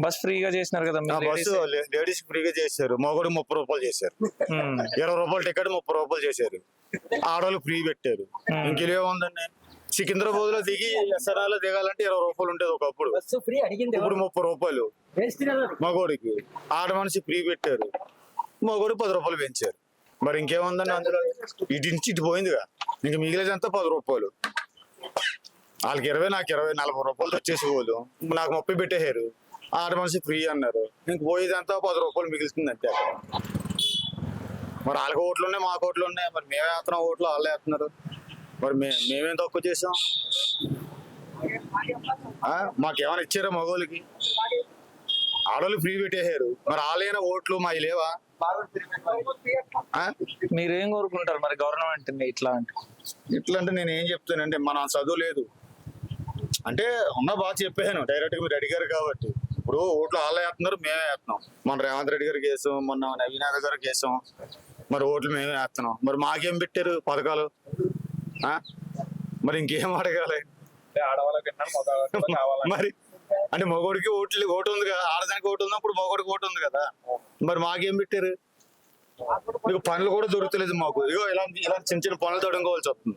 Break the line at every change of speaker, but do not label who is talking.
Bus ఫ్రీగా చేసినారు కదా మీరు
బస్సు లేడీస్ ఫ్రీగా చేశారు, మగవాడు 30 రూపాయలు చేశారు, 20 రూపాయలు టికెట్ 30 రూపాయలు చేశారు, ఆడవాళ్ళు ఫ్రీ పెట్టారు. ఇంకేముందండి, సికింద్రాబాద్ లో దిగి ఎస్ఆర్ఆర్ దిగాలంటే 20 రూపాయలు ఉండేది ఒకప్పుడు, ఇప్పుడు 30 రూపాయలు మగోడికి. ఆడ మనిషి ఫ్రీ పెట్టారు, మగోడు 10 రూపాయలు పెంచారు. మరి ఇంకేముందండి అందులో, ఇటు నుంచి ఇటు పోయిందిగా, ఇంక మిగిలేదంతా 10 రూపాయలు. వాళ్ళకి 20, నాకు 20, 40 రూపాయలతో వచ్చేసేవాళ్ళు, నాకు 30 పెట్టేశారు. ఆడ మనిషి ఫ్రీ అన్నారు, ఇంక పోయేదంతా 10 రూపాయలు మిగులుతుంది అంతే. మరి వాళ్ళకి ఓట్లు ఉన్నాయి, మాకు ఓట్లు ఉన్నాయి, మరి మేమే వేస్తున్నాం ఓట్లు, వాళ్ళే వేస్తున్నారు. మరి మేమేం తక్కువ చేసాం? మాకేమైనా ఇచ్చారా మగోళ్ళకి? ఆడవాళ్ళు ఫ్రీ పెట్టేశారు, మరి వాళ్ళైనా ఓట్లు మా లేవా?
మీరేం కోరుకుంటారు మరి గవర్నమెంట్ ఇట్లా అంటే?
ఇట్లా అంటే నేను ఏం చెప్తానంటే, మన చదువు లేదు అంటే ఉన్నా బాగా చెప్పాను డైరెక్ట్ గా, మీరు అడిగారు కాబట్టి. ఇప్పుడు ఓట్లు వాళ్ళే వేస్తున్నారు, మేమే వేస్తున్నాం. మన రేవంత్ రెడ్డి గారికి వేసాం, మొన్న నవీన్ యాదవ్ గారికి వేసాం, మరి ఓట్లు మేమే వేస్తున్నాం. మరి మాకేం పెట్టారు పథకాలు? మరి ఇంకేం అడగాలి? మరి అంటే మగోడికి ఓటు ఉంది కదా, ఆడదానికి ఓటు ఉన్నప్పుడు మగోడికి ఓటు ఉంది కదా, మరి మాకేం పెట్టారు? మీకు పనులు కూడా దొరుకుతలేదు మాకు. ఇగో ఇలా చిన్న చిన్న పనులు తొడుకోవాల్సి వస్తుంది.